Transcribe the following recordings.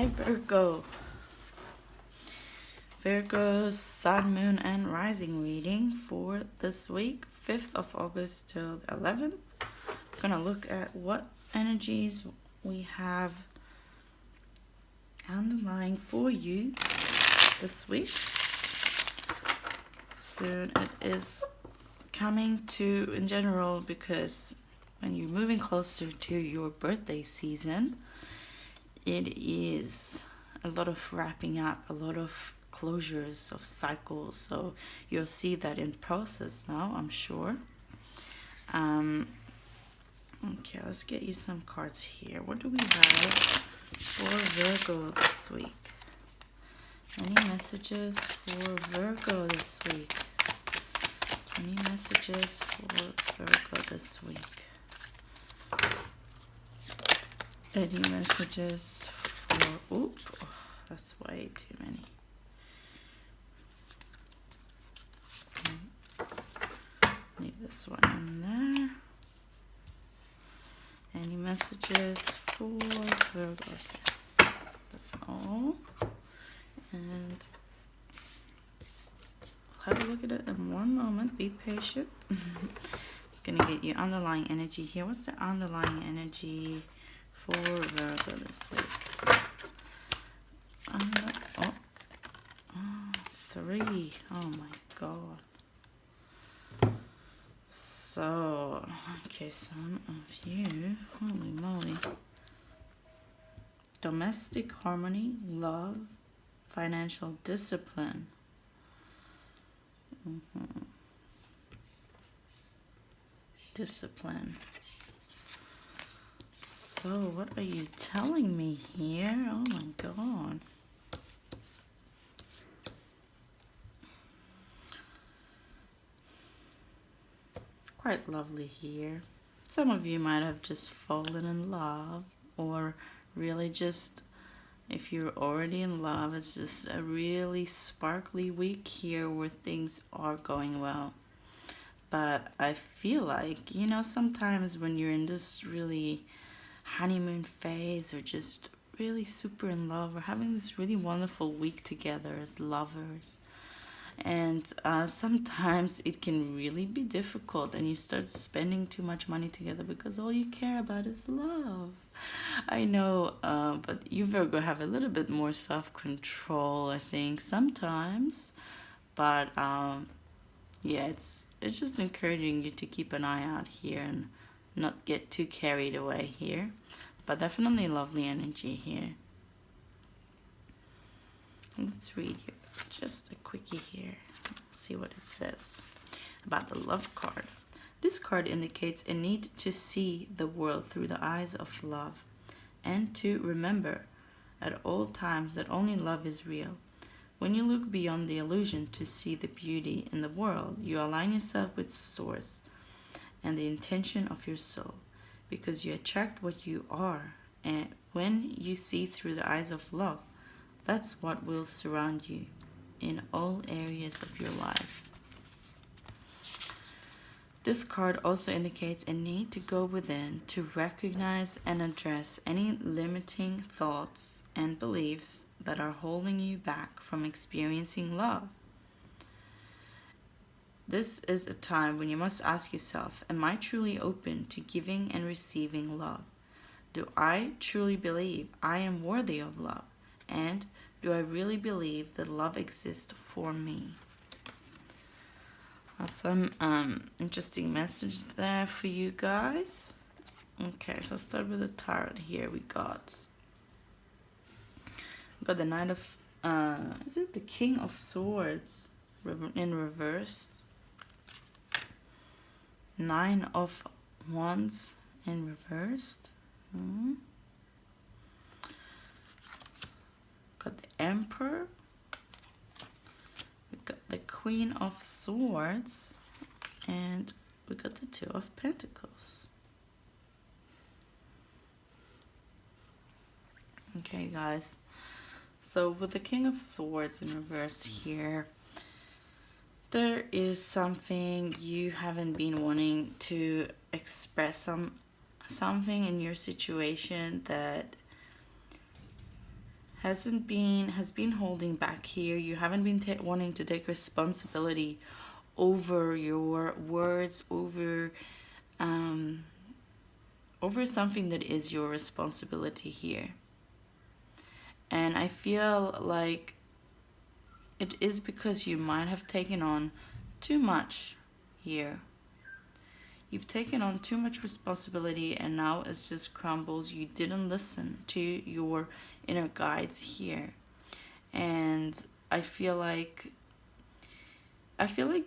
Hi Virgo. Virgo's Sun, Moon and Rising reading for this week, 5th of August till the 11th. We're going to look at what energies we have underlying for you this week. Soon it is coming to, in general, because when you're moving closer to your birthday season, it is a lot of wrapping up, a lot of closures of cycles. So you'll see that in process now, I'm sure. Okay, let's get you some cards here. What do we have for Virgo this week? Any messages for Virgo this week? Any messages for Virgo this week? Any messages for... Oop, that's way too many. Leave this one in there. Any messages for Virgo? Okay, that's all. And I'll have a look at it in one moment. Be patient. It's gonna get you underlying energy here. What's the underlying energy for Virgo this week? Three. Oh my god. So, okay, some of you, holy moly. Domestic harmony, love, financial discipline. Discipline. So, what are you telling me here? Oh my god. Quite lovely here. Some of you might have just fallen in love, or really just, if you're already in love, it's just a really sparkly week here where things are going well. But I feel like, you know, sometimes when you're in this really honeymoon phase, or just really super in love, or having this really wonderful week together as lovers, and sometimes it can really be difficult, and you start spending too much money together because all you care about is love. I know, but you Virgo have a little bit more self-control, I think, sometimes. But yeah, it's just encouraging you to keep an eye out here and not get too carried away here. But definitely lovely energy here. Let's read here. Just a quickie here. Let's see what it says about the love card. This card indicates a need to see the world through the eyes of love, and to remember at all times that only love is real. When you look beyond the illusion to see the beauty in the world, you align yourself with Source and the intention of your soul, because you attract what you are. And when you see through the eyes of love, that's what will surround you in all areas of your life. This card also indicates a need to go within to recognize and address any limiting thoughts and beliefs that are holding you back from experiencing love. This is a time when you must ask yourself, am I truly open to giving and receiving love? Do I truly believe I am worthy of love? And do I really believe that love exists for me? That's some interesting message there for you guys. Okay, so let's start with the tarot here. We got the Knight of, is it the King of Swords in reverse? Nine of Wands in reversed. Got the Emperor. We got the Queen of Swords. And we got the Two of Pentacles. Okay, guys. So with the King of Swords in reverse here, there is something you haven't been wanting to express, something in your situation that has been holding back here. You haven't been wanting to take responsibility over your words, over something that is your responsibility here. And I feel like it is because you might have taken on too much here. You've taken on too much responsibility and now it just crumbles. You didn't listen to your inner guides here. And I feel like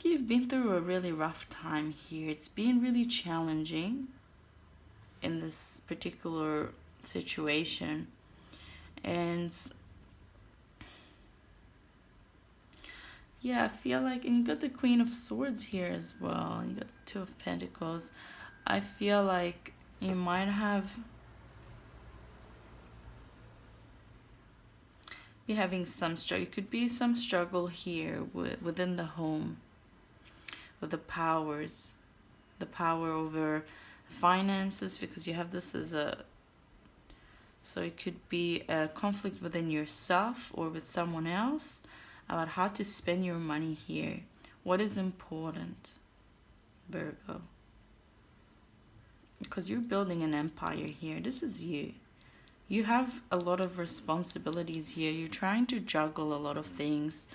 you've been through a really rough time here. It's been really challenging in this particular situation. And yeah, I feel like, and you got the Queen of Swords here as well. And you got the Two of Pentacles. I feel like you might have be having some struggle. It could be some struggle here within the home with the powers, the power over finances, because you have this as a, so it could be a conflict within yourself or with someone else about how to spend your money here. What is important, Virgo? Because you're building an empire here. This is you. You have a lot of responsibilities here. You're trying to juggle a lot of things.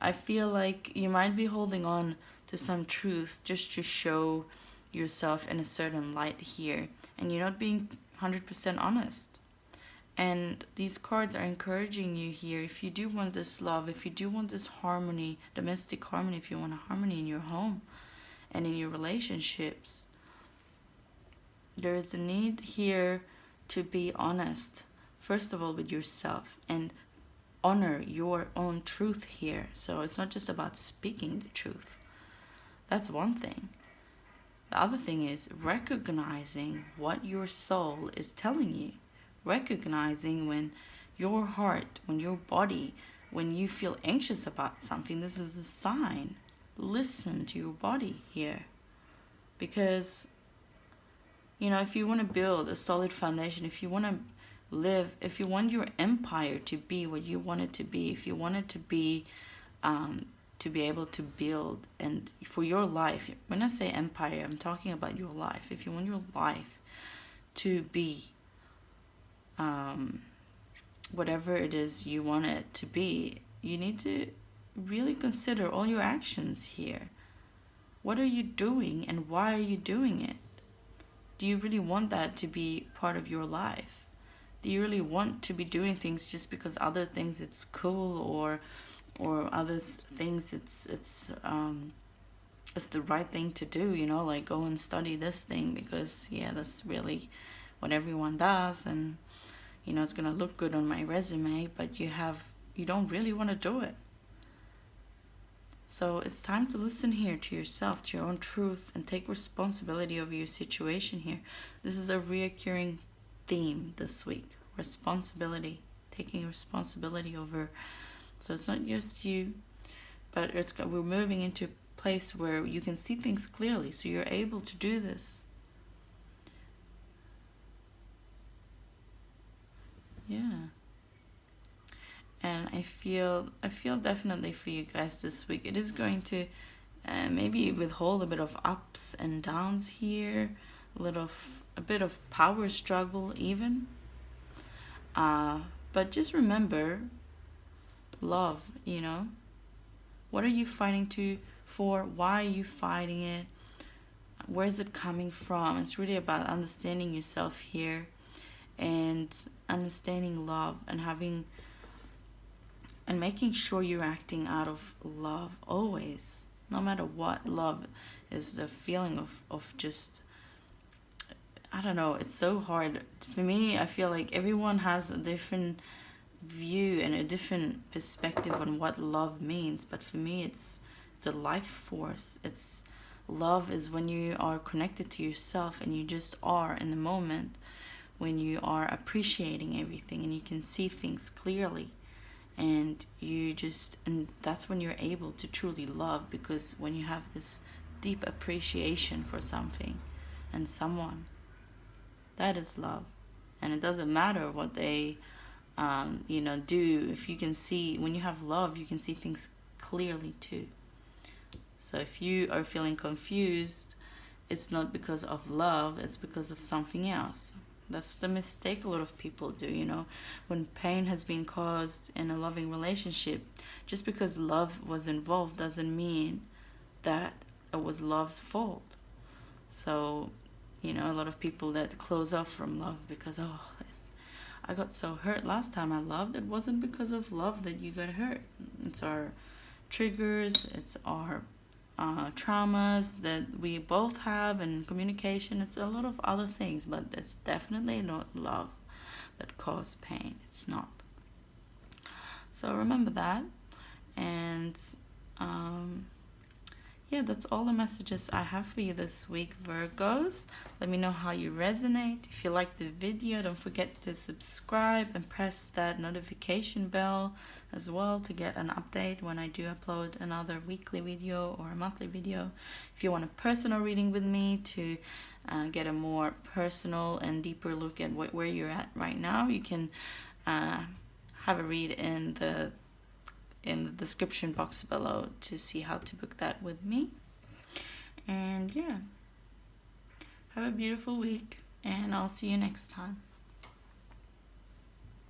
I feel like you might be holding on to some truth just to show yourself in a certain light here. And you're not being 100% honest. And these cards are encouraging you here. If you do want this love, if you do want this harmony, domestic harmony, if you want a harmony in your home and in your relationships, there is a need here to be honest, first of all, with yourself and honor your own truth here. So it's not just about speaking the truth. That's one thing. The other thing is recognizing what your soul is telling you. Recognizing when your heart, when your body, when you feel anxious about something, this is a sign. Listen to your body here. Because, you know, if you want to build a solid foundation, if you want to live, if you want your empire to be what you want it to be, if you want it to be able to build, and for your life, when I say empire, I'm talking about your life. If you want your life to be whatever it is you want it to be, you need to really consider all your actions here. What are you doing and why are you doing it? Do you really want that to be part of your life? Do you really want to be doing things just because other things it's cool, or other things it's the right thing to do, you know, like go and study this thing because yeah, that's really what everyone does, and you know, it's gonna look good on my resume, but you don't really want to do it. So it's time to listen here to yourself, to your own truth, and take responsibility over your situation here. This is a reoccurring theme this week. Responsibility. Taking responsibility over. So it's not just you, but we're moving into a place where you can see things clearly, so you're able to do this. Yeah. And I feel definitely for you guys this week. It is going to maybe withhold a bit of ups and downs here, a bit of power struggle even. But just remember, love. You know, what are you fighting for? Why are you fighting it? Where is it coming from? It's really about understanding yourself here, and understanding love, and making sure you're acting out of love always, no matter what. Love is the feeling of just, I don't know, it's so hard. For me, I feel like everyone has a different view and a different perspective on what love means, but for me it's a life force. Love is when you are connected to yourself and you just are in the moment, when you are appreciating everything and you can see things clearly, and that's when you're able to truly love, because when you have this deep appreciation for something and someone, that is love. And it doesn't matter what they do. If you can see, when you have love, you can see things clearly too. So if you are feeling confused, it's not because of love, it's because of something else. That's the mistake a lot of people do. When pain has been caused in a loving relationship, just because love was involved doesn't mean that it was love's fault. So, a lot of people that close off from love because, I got so hurt last time I loved. It wasn't because of love that you got hurt. It's our triggers, it's our traumas that we both have, and communication. It's a lot of other things, but it's definitely not love that caused pain. It's not. So remember that. And that's all the messages I have for you this week, Virgos. Let me know how you resonate. If you like the video, don't forget to subscribe and press that notification bell as well to get an update when I do upload another weekly video or a monthly video. If you want a personal reading with me to get a more personal and deeper look at where you're at right now, you can have a read in the description box below to see how to book that with me. And have a beautiful week, and I'll see you next time.